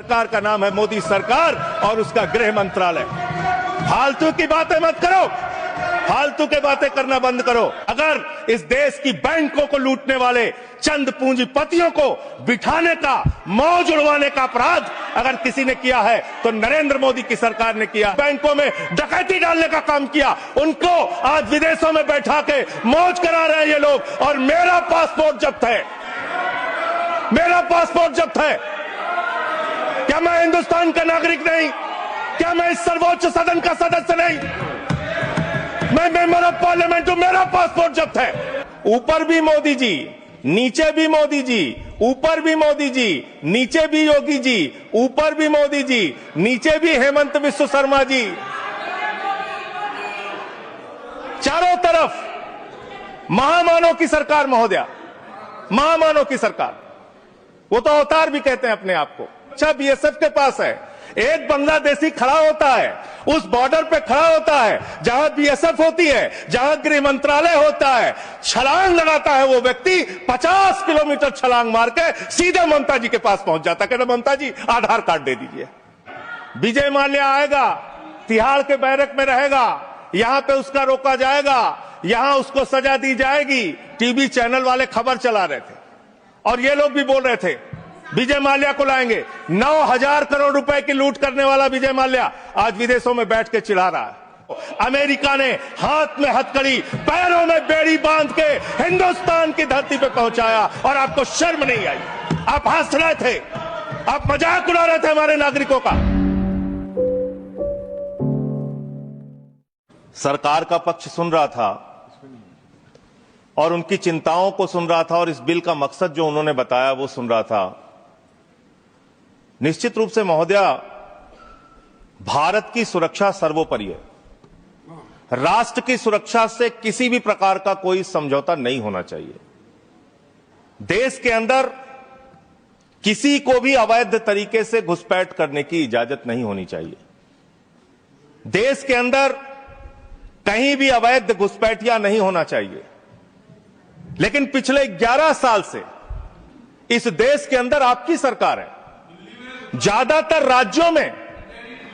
सरकार का नाम है मोदी सरकार और उसका गृह मंत्रालय। फालतू की बातें मत करो, फालतू की बातें करना बंद करो। अगर इस देश की बैंकों को लूटने वाले चंद पूंजीपतियों को बिठाने का, मौज उड़वाने का अपराध अगर किसी ने किया है तो नरेंद्र मोदी की सरकार ने किया। बैंकों में डकैती डालने का काम किया, उनको आज विदेशों में बैठा के मौज करा रहे हैं ये लोग। और मेरा पासपोर्ट जब्त है, मेरा पासपोर्ट जब्त है। क्या मैं हिंदुस्तान का नागरिक नहीं? क्या मैं इस सर्वोच्च सदन का सदस्य नहीं? मैं मेंबर ऑफ पार्लियामेंट हूं, मेरा पासपोर्ट जब्त है। ऊपर भी मोदी जी, नीचे भी मोदी जी, ऊपर भी मोदी जी, नीचे भी योगी जी, ऊपर भी मोदी जी, नीचे भी हेमंत बिस्व शर्मा जी। चारों तरफ महामानव की सरकार महोदया, महामानव की सरकार। वो तो अवतार भी कहते हैं अपने आप को। अच्छा, बीएसएफ के पास है, एक बांग्लादेशी खड़ा होता है, उस बॉर्डर पे खड़ा होता है जहां बीएसएफ होती है, जहां गृह मंत्रालय होता है। छलांग लगाता है वो व्यक्ति, 50 किलोमीटर छलांग मार के सीधे ममता जी के पास पहुंच जाता है। कहता ममता जी आधार कार्ड दे दीजिए। विजय माल्या आएगा, तिहाड़ के बैरक में रहेगा, यहां पे उसका रोका जाएगा, यहां उसको सजा दी जाएगी। टीवी चैनल वाले खबर चला रहे थे और ये लोग भी बोल रहे थे विजय माल्या को लाएंगे। 9,000 करोड़ रुपए की लूट करने वाला विजय माल्या आज विदेशों में बैठ के चिल्ला रहा है। अमेरिका ने हाथ में हथकड़ी, पैरों में बेड़ी बांध के हिंदुस्तान की धरती पे पहुंचाया और आपको शर्म नहीं आई। आप हंस रहे थे, आप मजाक उड़ा रहे थे हमारे नागरिकों का। सरकार का पक्ष सुन रहा था और उनकी चिंताओं को सुन रहा था और इस बिल का मकसद जो उन्होंने बताया वो सुन रहा था। निश्चित रूप से महोदया, भारत की सुरक्षा सर्वोपरि है। राष्ट्र की सुरक्षा से किसी भी प्रकार का कोई समझौता नहीं होना चाहिए। देश के अंदर किसी को भी अवैध तरीके से घुसपैठ करने की इजाजत नहीं होनी चाहिए। देश के अंदर कहीं भी अवैध घुसपैठियां नहीं होना चाहिए। लेकिन पिछले 11 साल से इस देश के अंदर आपकी सरकार है। ज्यादातर राज्यों में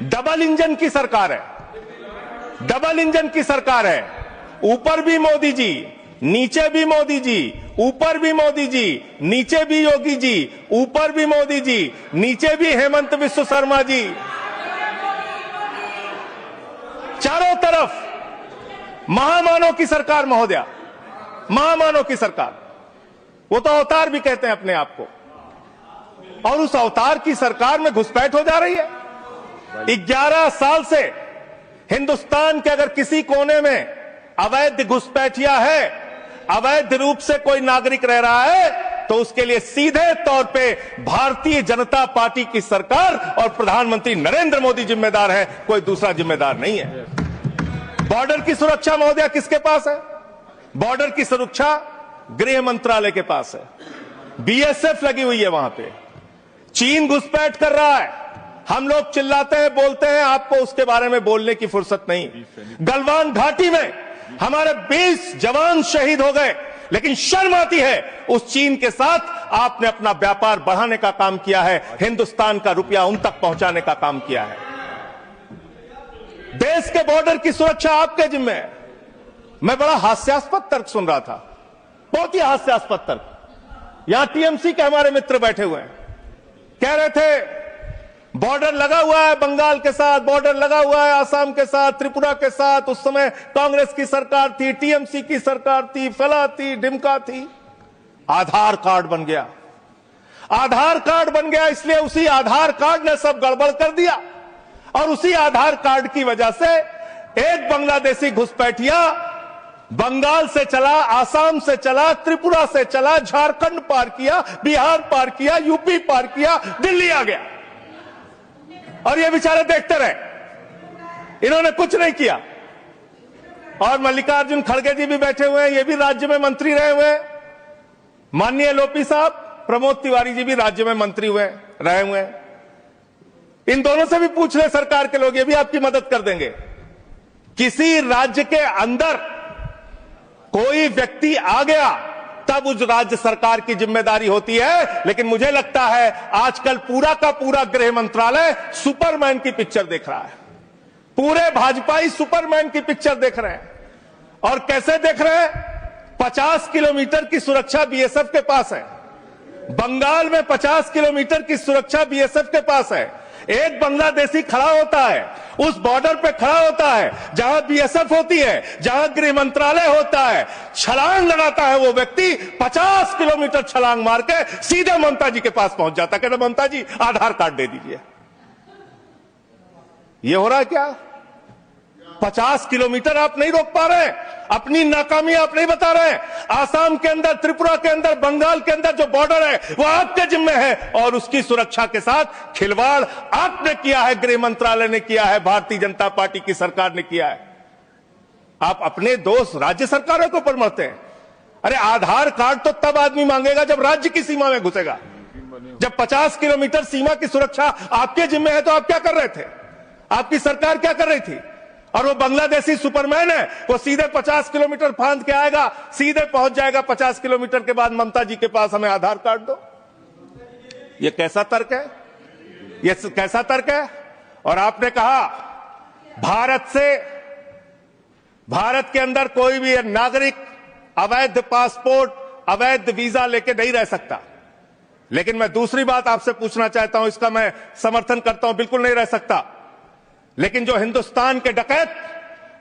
डबल इंजन की सरकार है, डबल इंजन की सरकार है। ऊपर भी मोदी जी, नीचे भी मोदी जी, ऊपर भी मोदी जी, नीचे भी योगी जी, ऊपर भी मोदी जी, नीचे भी हेमंत बिस्व शर्मा जी। चारों तरफ महामानव की सरकार महोदया, महामानव की सरकार। वो तो अवतार भी कहते हैं अपने आप को। और उस अवतार की सरकार में घुसपैठ हो जा रही है। 11 साल से हिंदुस्तान के अगर किसी कोने में अवैध घुसपैठिया है, अवैध रूप से कोई नागरिक रह रहा है, तो उसके लिए सीधे तौर पे भारतीय जनता पार्टी की सरकार और प्रधानमंत्री नरेंद्र मोदी जिम्मेदार है, कोई दूसरा जिम्मेदार नहीं है। बॉर्डर की सुरक्षा महोदया किसके पास है? बॉर्डर की सुरक्षा गृह मंत्रालय के पास है। बीएसएफ लगी हुई है वहां पे। चीन घुसपैठ कर रहा है, हम लोग चिल्लाते हैं, बोलते हैं, आपको उसके बारे में बोलने की फुर्सत नहीं। गलवान घाटी में हमारे 20 जवान शहीद हो गए, लेकिन शर्म आती है उस चीन के साथ आपने अपना व्यापार बढ़ाने का काम किया है, हिंदुस्तान का रुपया उन तक पहुंचाने का काम किया है। देश के बॉर्डर की सुरक्षा आपके जिम्मे है। मैं बड़ा हास्यास्पद तर्क सुन रहा था, बहुत ही हास्यास्पद तर्क। यहां टीएमसी के हमारे मित्र बैठे हुए हैं, कह रहे थे बॉर्डर लगा हुआ है बंगाल के साथ, बॉर्डर लगा हुआ है आसाम के साथ, त्रिपुरा के साथ। उस समय कांग्रेस की सरकार थी, टीएमसी की सरकार थी, फला थी, ढिमका थी। आधार कार्ड बन गया, आधार कार्ड बन गया, इसलिए उसी आधार कार्ड ने सब गड़बड़ कर दिया। और उसी आधार कार्ड की वजह से एक बांग्लादेशी घुसपैठिया बंगाल से चला, आसाम से चला, त्रिपुरा से चला, झारखंड पार किया, बिहार पार किया, यूपी पार किया, दिल्ली आ गया। और ये बेचारे देखते रहे, इन्होंने कुछ नहीं किया। और मल्लिकार्जुन खड़गे जी भी बैठे हुए हैं, ये भी राज्य में मंत्री रहे हुए हैं। माननीय लोपी साहब, प्रमोद तिवारी जी भी राज्य में मंत्री रहे हुए हैं। इन दोनों से भी पूछ ले सरकार के लोग, ये भी आपकी मदद कर देंगे। किसी राज्य के अंदर कोई व्यक्ति आ गया तब उस राज्य सरकार की जिम्मेदारी होती है। लेकिन मुझे लगता है आजकल पूरा का पूरा गृह मंत्रालय सुपरमैन की पिक्चर देख रहा है, पूरे भाजपाई सुपरमैन की पिक्चर देख रहे हैं। और कैसे देख रहे हैं? 50 किलोमीटर की सुरक्षा बीएसएफ के पास है, बंगाल में 50 किलोमीटर की सुरक्षा बीएसएफ के पास है। एक बांग्लादेशी खड़ा होता है, उस बॉर्डर पे खड़ा होता है जहां बीएसएफ होती है, जहां गृह मंत्रालय होता है, छलांग लगाता है वो व्यक्ति, 50 किलोमीटर छलांग मार के सीधे ममता जी के पास पहुंच जाता है। कहते ममता जी आधार कार्ड दे दीजिए। ये हो रहा है क्या? 50 किलोमीटर आप नहीं रोक पा रहे हैं, अपनी नाकामी आप नहीं बता रहे हैं। आसाम के अंदर, त्रिपुरा के अंदर, बंगाल के अंदर जो बॉर्डर है वो आपके जिम्मे है और उसकी सुरक्षा के साथ खिलवाड़ आपने किया है, गृह मंत्रालय ने किया है, भारतीय जनता पार्टी की सरकार ने किया है। आप अपने दोस्त राज्य सरकारों के ऊपर मरते हैं। अरे आधार कार्ड तो तब आदमी मांगेगा जब राज्य की सीमा में घुसेगा। जब 50 किलोमीटर सीमा की सुरक्षा आपके जिम्मे है तो आप क्या कर रहे थे? आपकी सरकार क्या कर रही थी? और वो बांग्लादेशी सुपरमैन है, वो सीधे 50 किलोमीटर फांद के आएगा, सीधे पहुंच जाएगा 50 किलोमीटर के बाद ममता जी के पास, हमें आधार कार्ड दो। ये कैसा तर्क है? ये कैसा तर्क है? और आपने कहा भारत के अंदर कोई भी नागरिक अवैध पासपोर्ट, अवैध वीजा लेके नहीं रह सकता। लेकिन मैं दूसरी बात आपसे पूछना चाहता हूं, इसका मैं समर्थन करता हूं, बिल्कुल नहीं रह सकता। लेकिन जो हिंदुस्तान के डकैत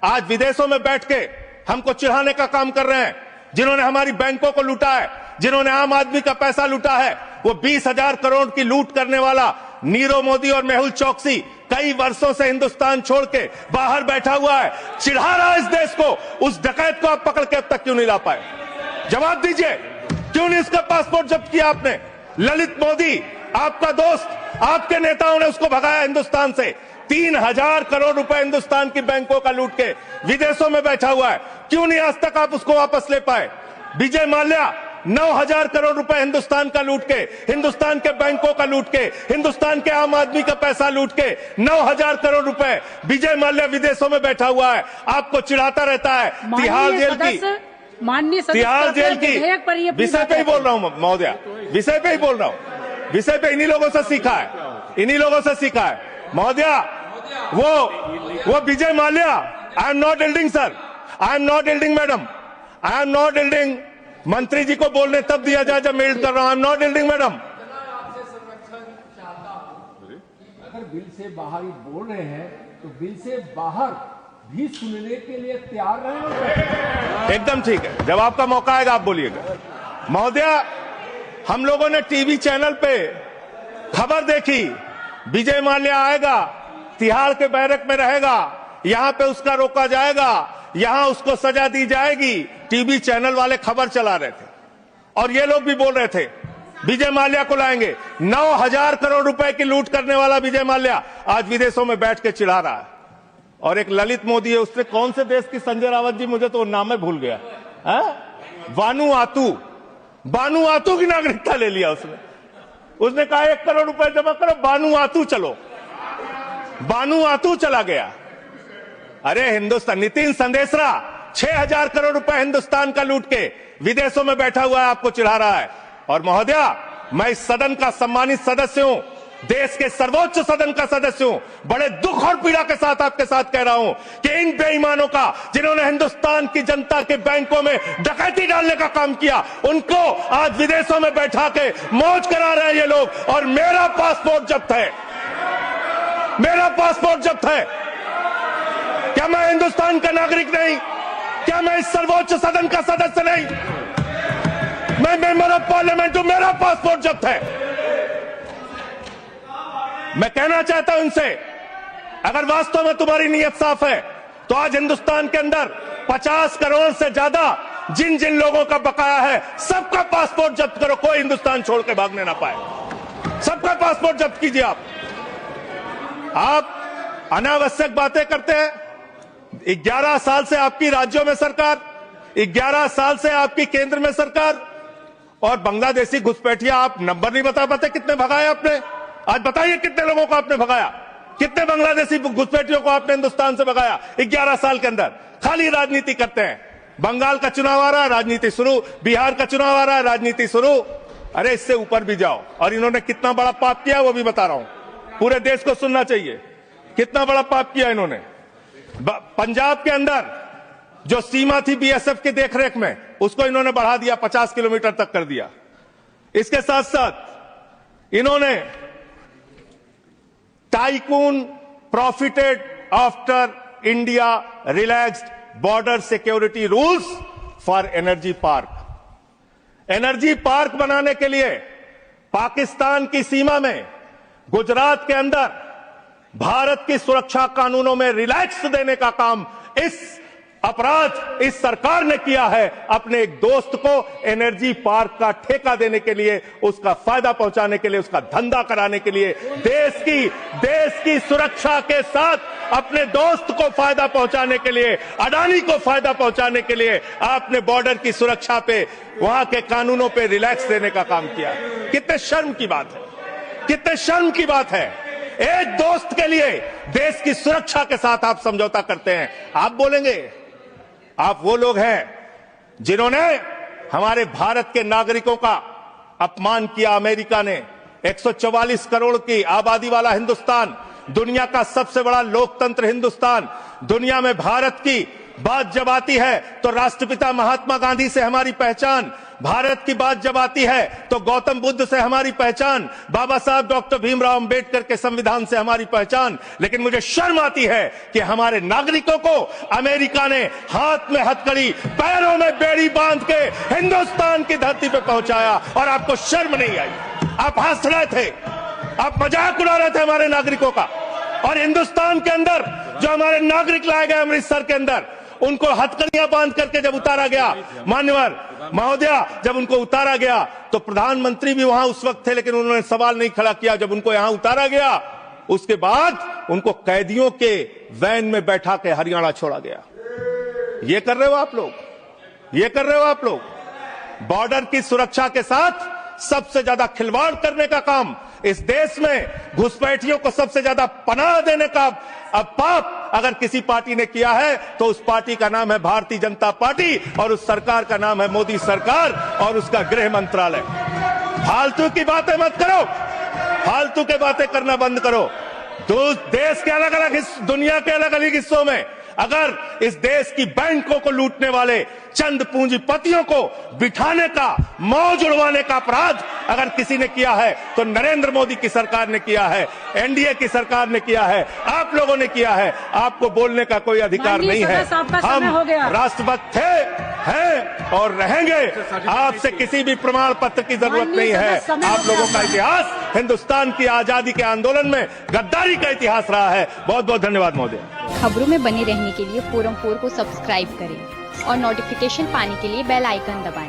आज विदेशों में बैठ के हमको चिढ़ाने का काम कर रहे हैं, जिन्होंने हमारी बैंकों को लूटा है, जिन्होंने आम आदमी का पैसा लूटा है, वो 20,000 करोड़ की लूट करने वाला नीरव मोदी और मेहुल चौकसी कई वर्षों से हिंदुस्तान छोड़ के बाहर बैठा हुआ है, चिढ़ा रहा है इस देश को। उस डकैत को आप पकड़ के अब तक क्यों नहीं ला पाए? जवाब दीजिए, क्यों नहीं उसका पासपोर्ट जब्त किया आपने? ललित मोदी आपका दोस्त, आपके नेताओं ने उसको भगाया हिंदुस्तान से। 3,000 करोड़ रुपए हिंदुस्तान की बैंकों का लूट के विदेशों में बैठा हुआ है, क्यों नहीं आज तक आप उसको वापस ले पाए? विजय माल्या 9,000 करोड़ रुपए हिंदुस्तान का लूट के, हिंदुस्तान के बैंकों का लूट के, हिंदुस्तान के आम आदमी का पैसा लूट के 9,000 करोड़ रुपए विजय माल्या विदेशों में बैठा हुआ है, आपको चिढ़ाता रहता है। तिहाड़ जेल की विषय पे ही बोल रहा हूं महोदया, विषय पे ही बोल रहा हूं, विषय पे इन्हीं लोगों से सीखा है, इन्हीं लोगों से सीखा है महोदया। वो Vijay Mallya, I am not yielding sir, I am not yielding madam, I am not yielding. मंत्री जी को बोलने तब दिया जाए जब मैं एल्ड कर रहा हूं। आई एम नॉट एल्डिंग मैडम। अगर बिल से बाहर ही बोल रहे हैं तो बिल से बाहर भी सुनने के लिए तैयार रहे। एकदम ठीक है, जब आपका मौका आएगा आप बोलिएगा। महोदया, हम लोगों ने टीवी चैनल पे खबर देखी, विजय माल्या आएगा, तिहाड़ के बैरक में रहेगा, यहां पे उसका रोका जाएगा, यहां उसको सजा दी जाएगी। टीवी चैनल वाले खबर चला रहे थे और ये लोग भी बोल रहे थे विजय माल्या को लाएंगे। 9,000 करोड़ रुपए की लूट करने वाला विजय माल्या आज विदेशों में बैठ के चिढ़ा रहा है। और एक ललित मोदी है, उसने कौन से देश की, संजय रावत जी, मुझे तो नाम में भूल गया, बानुआतू की नागरिकता ले लिया उसने कहा 1 करोड़ रुपए जमा करो, बानुआतू चलो, बानुआतू चला गया। अरे हिंदुस्तान, नितिन संदेशरा 6,000 करोड़ रुपए हिंदुस्तान का लूट के विदेशों में बैठा हुआ है, आपको चिढ़ा रहा है। और महोदया, मैं इस सदन का सम्मानित सदस्य हूं, देश के सर्वोच्च सदन का सदस्य हूं, बड़े दुख और पीड़ा के साथ आपके साथ कह रहा हूं कि इन बेईमानों का, जिन्होंने हिंदुस्तान की जनता के बैंकों में डकैती डालने का काम किया, उनको आज विदेशों में बैठा के मौज करा रहे हैं ये लोग। और मेरा पासपोर्ट जब्त है, मेरा पासपोर्ट जब्त है। क्या मैं हिंदुस्तान का नागरिक नहीं? क्या मैं इस सर्वोच्च सदन का सदस्य नहीं? मैं मेंबर ऑफ पार्लियामेंट हूं, मेरा पासपोर्ट जब्त है। मैं कहना चाहता हूं इनसे, अगर वास्तव में तुम्हारी नीयत साफ है तो आज हिंदुस्तान के अंदर 50 करोड़ से ज्यादा जिन जिन लोगों का बकाया है, सबका पासपोर्ट जब्त करो, कोई हिंदुस्तान छोड़ के भागने ना पाए। सबका पासपोर्ट जब्त कीजिए। आप अनावश्यक बातें करते हैं। 11 साल से आपकी राज्यों में सरकार, 11 साल से आपकी केंद्र में सरकार, और बांग्लादेशी घुसपैठिया आप नंबर नहीं बता पाते कितने भगाए आपने। आज बताइए कितने लोगों को आपने भगाया, कितने बांग्लादेशी घुसपैठियों को आपने हिंदुस्तान से भगाया 11 साल के अंदर। खाली राजनीति करते हैं। बंगाल का चुनाव आ रहा है, राजनीति शुरू, बिहार का चुनाव आ रहा है, राजनीति शुरू। अरे इससे ऊपर भी जाओ। और इन्होंने कितना बड़ा पाप किया वो भी बता रहा हूं, पूरे देश को सुनना चाहिए कितना बड़ा पाप किया इन्होंने। पंजाब के अंदर जो सीमा थी बीएसएफ की देखरेख में, उसको इन्होंने बढ़ा दिया, 50 किलोमीटर तक कर दिया। इसके साथ साथ इन्होंने tycoon profited after India relaxed border security rules for energy park. Energy park बनाने के लिए पाकिस्तान की सीमा में गुजरात के अंदर भारत की सुरक्षा कानूनों में रिलैक्स देने का काम इस अपराध इस सरकार ने किया है। अपने एक दोस्त को एनर्जी पार्क का ठेका देने के लिए, उसका फायदा पहुंचाने के लिए, उसका धंधा कराने के लिए, देश की सुरक्षा के साथ अपने दोस्त को फायदा पहुंचाने के लिए, अडानी को फायदा पहुंचाने के लिए आपने बॉर्डर की सुरक्षा पे, वहां के कानूनों पे रिलैक्स देने का काम किया। कितने शर्म की बात है, कितने शर्म की बात है। एक दोस्त के लिए देश की सुरक्षा के साथ आप समझौता करते हैं। आप बोलेंगे आप वो लोग हैं जिन्होंने हमारे भारत के नागरिकों का अपमान किया। अमेरिका ने 144 करोड़ की आबादी वाला हिंदुस्तान, दुनिया का सबसे बड़ा लोकतंत्र हिंदुस्तान, दुनिया में भारत की बात जब आती है तो राष्ट्रपिता महात्मा गांधी से हमारी पहचान, भारत की बात जब आती है तो गौतम बुद्ध से हमारी पहचान, बाबा साहब डॉक्टर भीमराव अंबेडकर के संविधान से हमारी पहचान। लेकिन मुझे शर्म आती है कि हमारे नागरिकों को अमेरिका ने हाथ में हथकड़ी, पैरों में बेड़ी बांध के हिंदुस्तान की धरती पे पहुंचाया और आपको शर्म नहीं आई। आप हंस रहे थे, आप मजाक उड़ा रहे थे हमारे नागरिकों का। और हिंदुस्तान के अंदर जो हमारे नागरिक लाए गए अमृतसर के अंदर, उनको हथकड़ियां बांध करके जब उतारा गया, मान्यवर महोदया, जब उनको उतारा गया तो प्रधानमंत्री भी वहां उस वक्त थे, लेकिन उन्होंने सवाल नहीं खड़ा किया। जब उनको यहां उतारा गया उसके बाद उनको कैदियों के वैन में बैठा के हरियाणा छोड़ा गया। ये कर रहे हो आप लोग, ये कर रहे हो आप लोग। बॉर्डर की सुरक्षा के साथ सबसे ज्यादा खिलवाड़ करने का काम इस देश में, घुसपैठियों को सबसे ज्यादा पनाह देने का अब पाप अगर किसी पार्टी ने किया है तो उस पार्टी का नाम है भारतीय जनता पार्टी और उस सरकार का नाम है मोदी सरकार और उसका गृह मंत्रालय। फालतू की बातें मत करो, फालतू की बातें करना बंद करो। देश के अलग अलग दुनिया के अलग अलग हिस्सों में अगर इस देश की बैंकों को लूटने वाले चंद पूंजीपतियों को बिठाने का, मौज उड़वाने का अपराध अगर किसी ने किया है तो नरेंद्र मोदी की सरकार ने किया है, एनडीए की सरकार ने किया है, आप लोगों ने किया है। आपको बोलने का कोई अधिकार नहीं है। हम राष्ट्रभक्त थे, हैं और रहेंगे। आपसे किसी भी प्रमाण पत्र की जरूरत नहीं है। आप लोगों का इतिहास हिंदुस्तान की आजादी के आंदोलन में गद्दारी का इतिहास रहा है। बहुत बहुत धन्यवाद महोदय। खबरों में बने रहने के लिए फोरम 4 को सब्सक्राइब करें और नोटिफिकेशन पाने के लिए बेल आइकन दबाएं।